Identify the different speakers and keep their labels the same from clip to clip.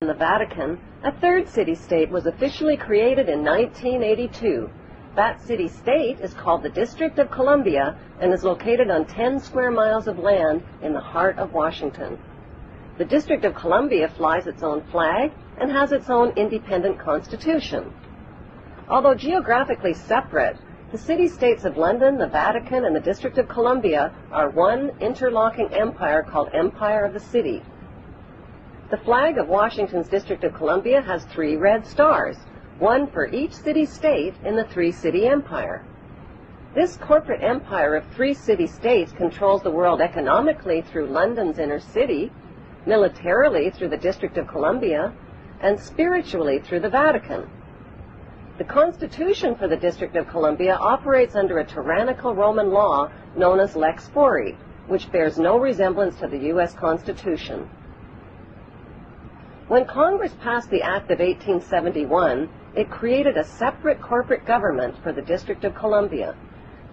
Speaker 1: In the Vatican, a third city-state was officially created in 1982. That city-state is called the District of Columbia and is located on 10 square miles of land in the heart of Washington. The District of Columbia flies its own flag and has its own independent constitution. Although geographically separate, the city-states of London, the Vatican, and the District of Columbia are one interlocking empire called Empire of the City. The flag of Washington's District of Columbia has 3 red stars, one for each city-state in the 3-city empire. This corporate empire of 3 city-states controls the world economically through London's inner city, militarily through the District of Columbia, and spiritually through the Vatican. The Constitution for the District of Columbia operates under a tyrannical Roman law known as Lex Fori, which bears no resemblance to the U.S. Constitution. When Congress passed the Act of 1871, it created a separate corporate government for the District of Columbia.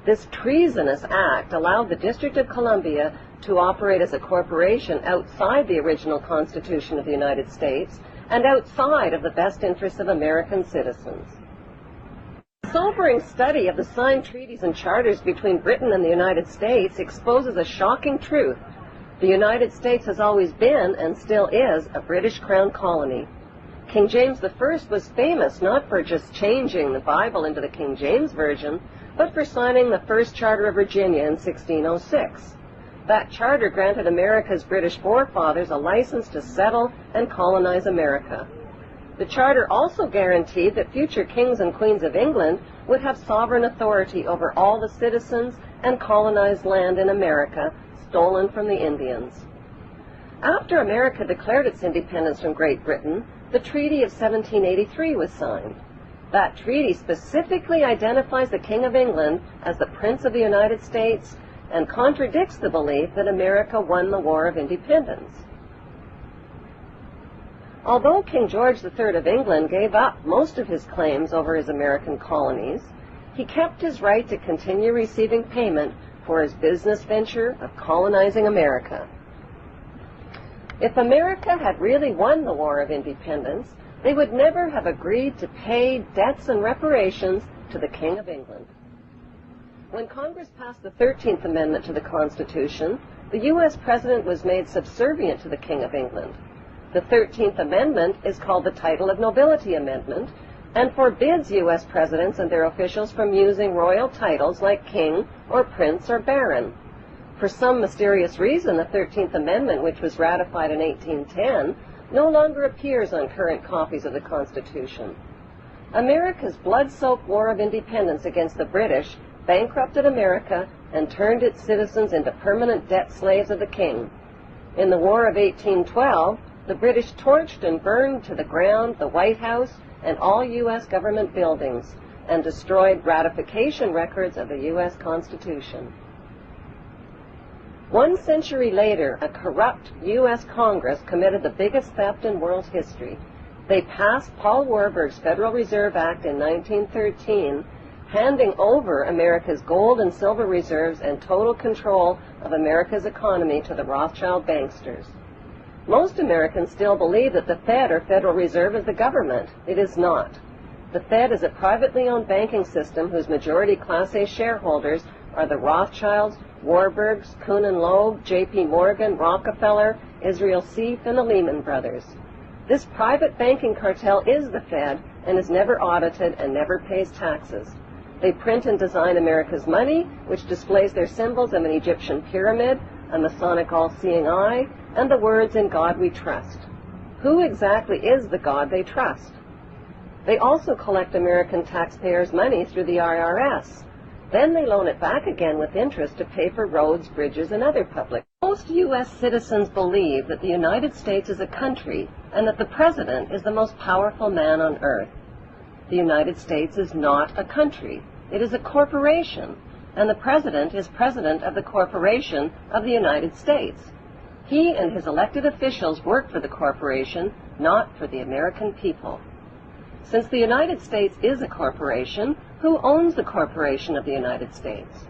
Speaker 1: This treasonous act allowed the District of Columbia to operate as a corporation outside the original Constitution of the United States and outside of the best interests of American citizens. A sobering study of the signed treaties and charters between Britain and the United States exposes a shocking truth. The United States has always been, and still is, a British Crown colony. King James I was famous not for just changing the Bible into the King James Version, but for signing the first Charter of Virginia in 1606. That charter granted America's British forefathers a license to settle and colonize America. The charter also guaranteed that future kings and queens of England would have sovereign authority over all the citizens and colonized land in America stolen from the Indians. After America declared its independence from Great Britain, the Treaty of 1783 was signed. That treaty specifically identifies the King of England as the Prince of the United States and contradicts the belief that America won the War of Independence. Although King George III of England gave up most of his claims over his American colonies, he kept his right to continue receiving payment for his business venture of colonizing America. If America had really won the War of Independence, they would never have agreed to pay debts and reparations to the King of England. When Congress passed the 13th Amendment to the Constitution, the U.S. President was made subservient to the King of England. The 13th Amendment is called the Title of Nobility Amendment and forbids U.S. presidents and their officials from using royal titles like king or prince or baron. For some mysterious reason, the 13th Amendment, which was ratified in 1810, no longer appears on current copies of the Constitution. America's blood-soaked War of Independence against the British bankrupted America and turned its citizens into permanent debt slaves of the king. In the War of 1812, the British torched and burned to the ground the White House and all U.S. government buildings, and destroyed ratification records of the U.S. Constitution. 1 century later, a corrupt U.S. Congress committed the biggest theft in world history. They passed Paul Warburg's Federal Reserve Act in 1913, handing over America's gold and silver reserves and total control of America's economy to the Rothschild banksters. Most Americans still believe that the Fed, or Federal Reserve, is the government. It is not. The Fed is a privately owned banking system whose majority Class A shareholders are the Rothschilds, Warburgs, Kuhn and Loeb, J.P. Morgan, Rockefeller, Israel Seif, and the Lehman Brothers. This private banking cartel is the Fed and is never audited and never pays taxes. They print and design America's money, which displays their symbols of an Egyptian pyramid, a Masonic all-seeing eye, and the words, "In God We Trust." Who exactly is the God they trust? They also collect American taxpayers' money through the IRS. Then they loan it back again with interest to pay for roads, bridges, and other public. Most U.S. citizens believe that the United States is a country and that the President is the most powerful man on earth. The United States is not a country. It is a corporation, and the President is President of the Corporation of the United States. He and his elected officials work for the corporation, not for the American people. Since the United States is a corporation, who owns the corporation of the United States?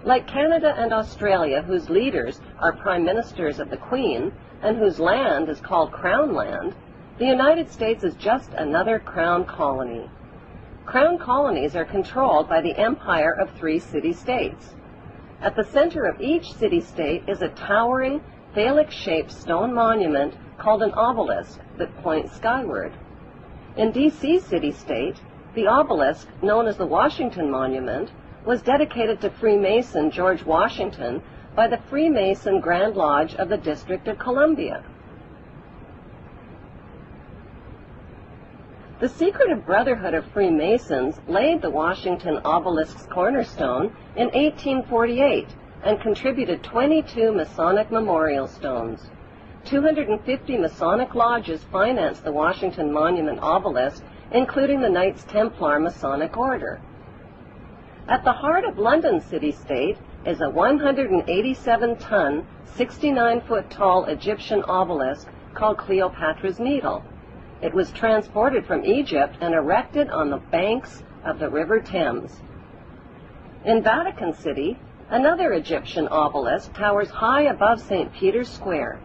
Speaker 1: Like Canada and Australia, whose leaders are prime ministers of the Queen, and whose land is called Crown Land, The United States is just another crown colony. Crown colonies are controlled by the empire of 3 city-states. At the center of each city-state is a towering, phallic-shaped stone monument called an obelisk that points skyward. In D.C. city-state, the obelisk, known as the Washington Monument, was dedicated to Freemason George Washington by the Freemason Grand Lodge of the District of Columbia. The Secretive Brotherhood of Freemasons laid the Washington obelisk's cornerstone in 1848 and contributed 22 Masonic memorial stones. 250 Masonic lodges financed the Washington Monument obelisk, including the Knights Templar Masonic Order. At the heart of London city-state is a 187-ton, 69-foot-tall Egyptian obelisk called Cleopatra's Needle. It was transported from Egypt and erected on the banks of the River Thames. In Vatican City, another Egyptian obelisk towers high above St. Peter's Square.